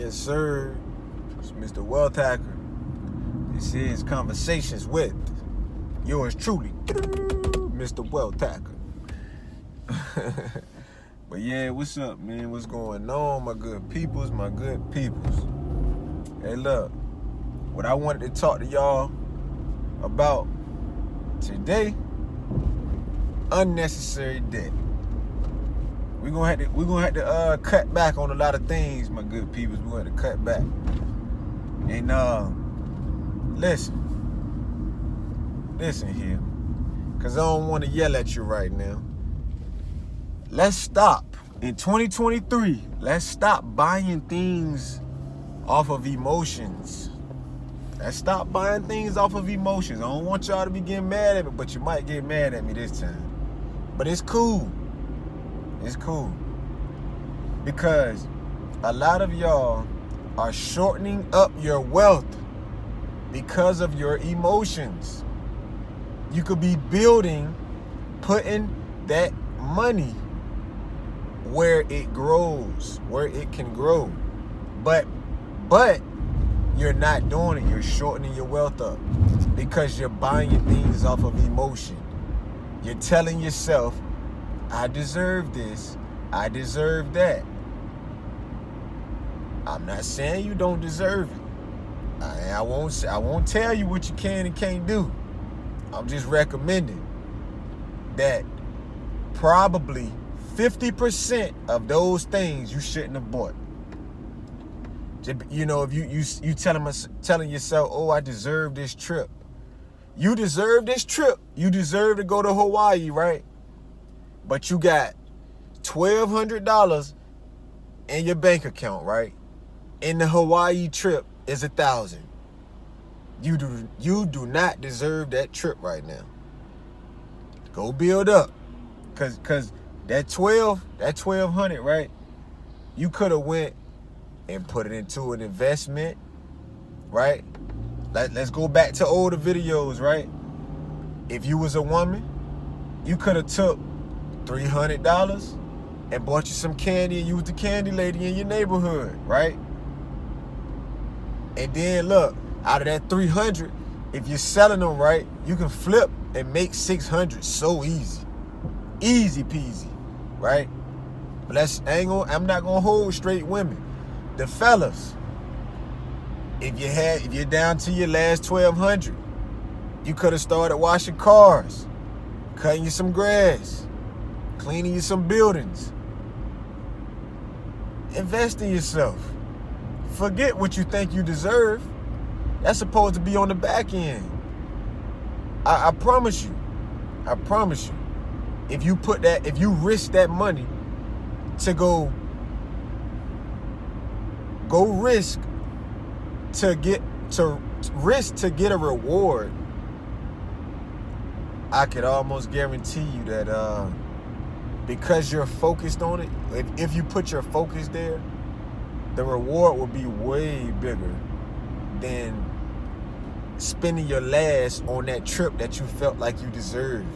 Yes, sir. It's Mr. Wealth Hacker. This is Conversations with yours truly, Mr. Wealth Hacker. But yeah, what's up, man? What's going on, my good peoples, my good peoples? Hey, look, what I wanted to talk to y'all about today, unnecessary debt. We're gonna have to cut back on a lot of things, my good peoples. We're gonna have to cut back. And listen here, cause I don't want to yell at you right now. Let's stop in 2023. Let's stop buying things off of emotions. Let's stop buying things off of emotions. I don't want y'all to be getting mad at me, but you might get mad at me this time. But it's cool. It's cool. Because a lot of y'all are shortening up your wealth because of your emotions. You could be building, putting that money where it grows, where it can grow. But you're not doing it. You're shortening your wealth up because you're buying things off of emotion. You're telling yourself, I deserve this, I deserve that. I'm not saying you don't deserve it. I won't tell you what you can and can't do. I'm just recommending that probably 50% of those things you shouldn't have bought. You know, if you telling yourself, oh, I deserve this trip. You deserve this trip. You deserve to go to Hawaii, right? But you got $1,200 in your bank account, right? And the Hawaii trip is $1,000. You do not deserve that trip right now. Go build up, cause that $1,200, right? You could have went and put it into an investment, right? Let's go back to older videos, right? If you was a woman, you could have took $300 and bought you some candy and you was the candy lady in your neighborhood, right? And then look, out of that $300, if you're selling them right, you can flip and make $600 so easy. Easy peasy, right? But I'm not gonna hold straight women. The fellas, if you're down to your last $1,200, you could have started washing cars, cutting you some grass, cleaning you some buildings. Invest in yourself. Forget what you think you deserve. That's supposed to be on the back end. I promise you. If you risk that money to go risk to get a reward, I could almost guarantee you that because you're focused on it, if you put your focus there, the reward will be way bigger than spending your last on that trip that you felt like you deserved.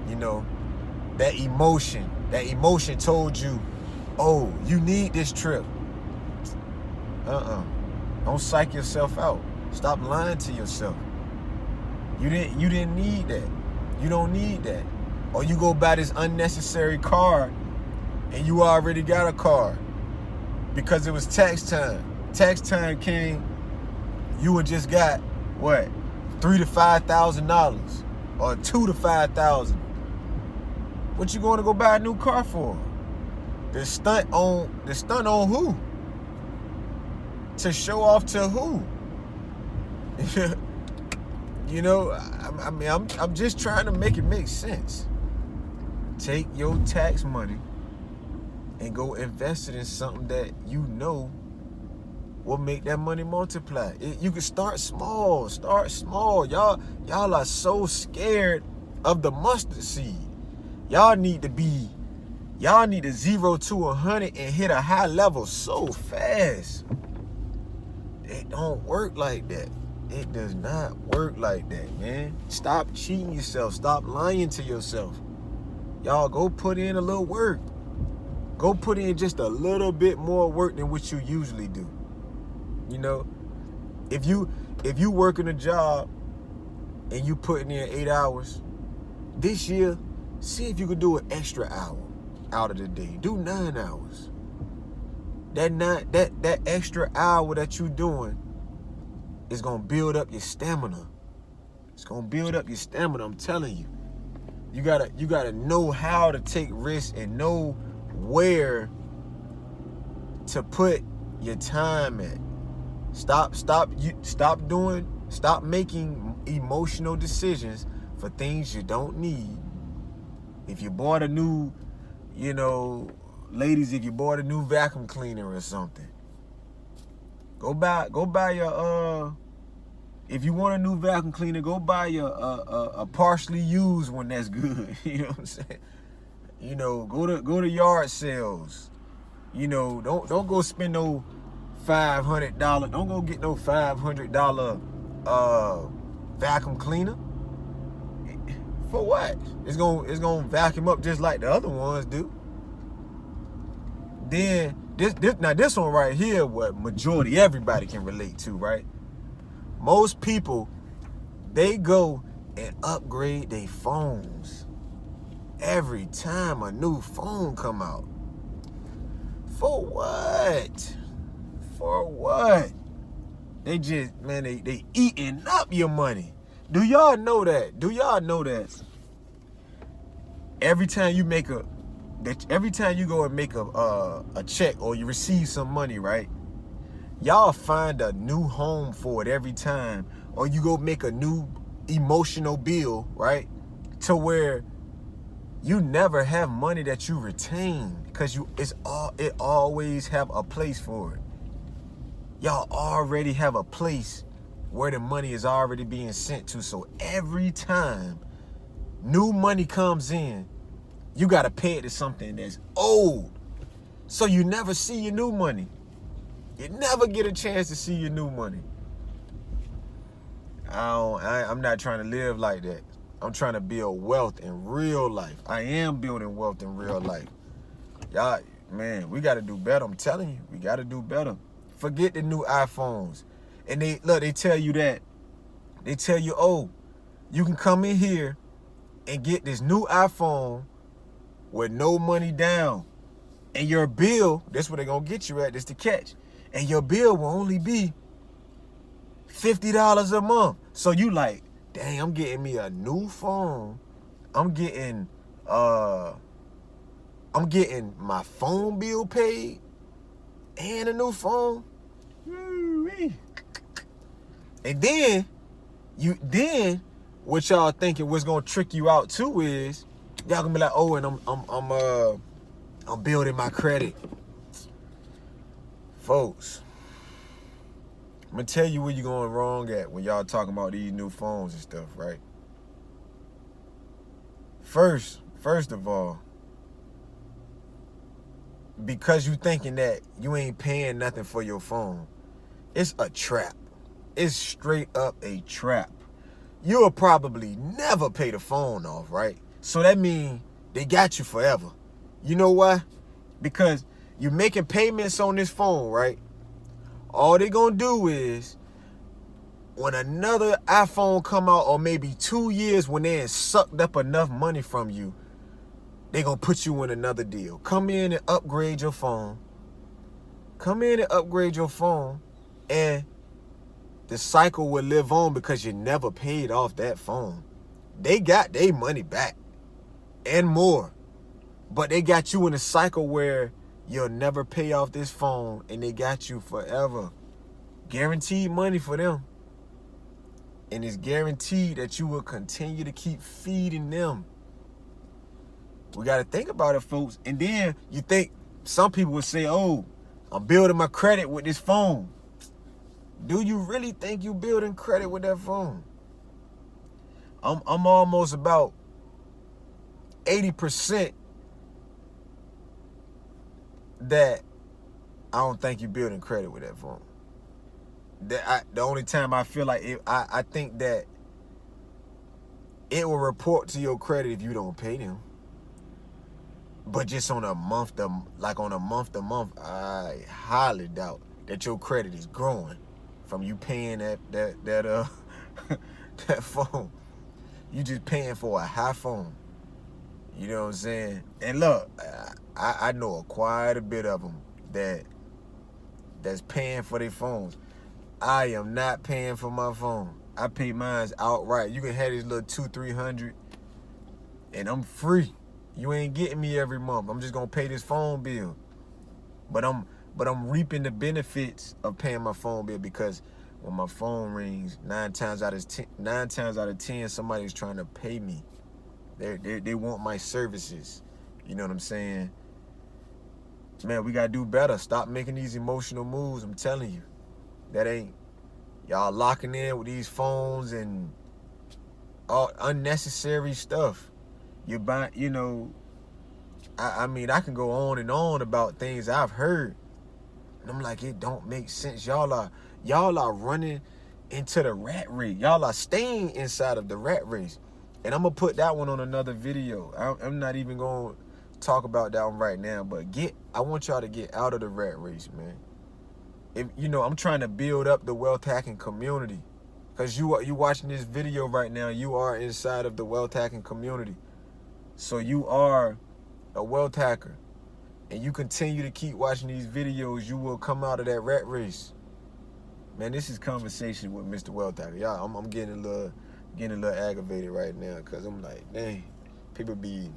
You know, that emotion told you, oh, you need this trip. Don't psych yourself out. Stop lying to yourself. You didn't need that. You don't need that. Or you go buy this unnecessary car and you already got a car because it was tax time. Tax time came, you had just got what? $3,000 to $5,000 or $2,000 to $5,000. What you going to go buy a new car for? The stunt on who? To show off to who? You know, I'm just trying to make it make sense. Take your tax money and go invest it in something that you know will make that money multiply. You can start small. Y'all are so scared of the mustard seed. Y'all need to 0 to 100 and hit a high level so fast. It don't work like that. It does not work like that, man. Stop cheating yourself. Stop lying to yourself. Y'all go put in a little work. Go put in just a little bit more work than what you usually do. You know, if you working a job and you putting in 8 hours, this year, see if you could do an extra hour out of the day. Do 9 hours. That extra hour that you doing is gonna build up your stamina. It's gonna build up your stamina. I'm telling you. You gotta know how to take risks and know where to put your time at. Stop making emotional decisions for things you don't need. If you bought a new, ladies, if you bought a new vacuum cleaner or something, go buy your if you want a new vacuum cleaner, go buy your a partially used one that's good. You know what I'm saying? Go to yard sales. Don't go spend no $500. Don't go get no $500 vacuum cleaner. For what? It's gonna vacuum up just like the other ones do. Then this one right here, what majority everybody can relate to, right? Most people, they go and upgrade their phones every time a new phone come out. For what? For what? They just, man, they eating up your money. Do y'all know that? Every time you go and make a check or you receive some money, right? Y'all find a new home for it every time, or you go make a new emotional bill, right? To where you never have money that you retain, because it always have a place for it. Y'all already have a place where the money is already being sent to. So every time new money comes in, you gotta pay it to something that's old. So you never see your new money. You never get a chance to see your new money. I'm not trying to live like that. I'm trying to build wealth in real life. I am building wealth in real life. Y'all, man, we got to do better. I'm telling you, we got to do better. Forget the new iPhones. And they tell you that. They tell you, oh, you can come in here and get this new iPhone with no money down. And your bill, that's what they're going to get you at, this the catch. And your bill will only be $50 a month. So you like, dang, I'm getting me a new phone. I'm getting my phone bill paid and a new phone. And then what y'all thinking what's gonna trick you out too is y'all gonna be like, oh, and I'm building my credit. Folks, I'm gonna tell you where you're going wrong at when y'all talking about these new phones and stuff, right? First of all, because you thinking that you ain't paying nothing for your phone, it's a trap. It's straight up a trap. You'll probably never pay the phone off, right? So that means they got you forever. You know why? Because you're making payments on this phone, right? All they gonna do is, when another iPhone come out, or maybe 2 years when they ain't sucked up enough money from you, they gonna put you in another deal. Come in and upgrade your phone. And the cycle will live on because you never paid off that phone. They got their money back and more. But they got you in a cycle where you'll never pay off this phone, and they got you forever. Guaranteed money for them. And it's guaranteed that you will continue to keep feeding them. We got to think about it, folks. And then you think, some people would say, oh, I'm building my credit with this phone. Do you really think you building credit with that phone? I'm almost about 80% that I don't think you're building credit with that phone. The only time I feel like I think that it will report to your credit if you don't pay them. But just on a month to month, I highly doubt that your credit is growing from you paying that that phone. You just paying for a high phone. You know what I'm saying? And look, I know quite a bit of them that's paying for their phones. I am not paying for my phone. I pay mine outright. You can have this little $200-300, and I'm free. You ain't getting me every month. I'm just gonna pay this phone bill. But I'm reaping the benefits of paying my phone bill, because when my phone rings, 9 times out of 10, somebody's trying to pay me. They want my services. You know what I'm saying? Man, we gotta do better. Stop making these emotional moves. I'm telling you, that ain't y'all locking in with these phones and all unnecessary stuff. You buy, you know. I mean, I can go on and on about things I've heard, and I'm like, it don't make sense. Y'all are running into the rat race. Y'all are staying inside of the rat race. And I'm gonna put that one on another video. I'm not even gonna talk about that one right now. But I want y'all to get out of the rat race, man. If I'm trying to build up the wealth hacking community, because you watching this video right now. You are inside of the wealth hacking community, so you are a wealth hacker, and you continue to keep watching these videos, you will come out of that rat race. Man, this is conversation with Mr. Wealth Hacker. Y'all, I'm getting a little aggravated right now, because I'm like, dang, people be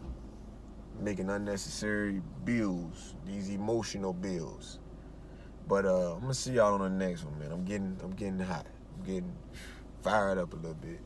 making unnecessary bills, these emotional bills. But I'm gonna see y'all on the next one, man. I'm getting hot. I'm getting fired up a little bit.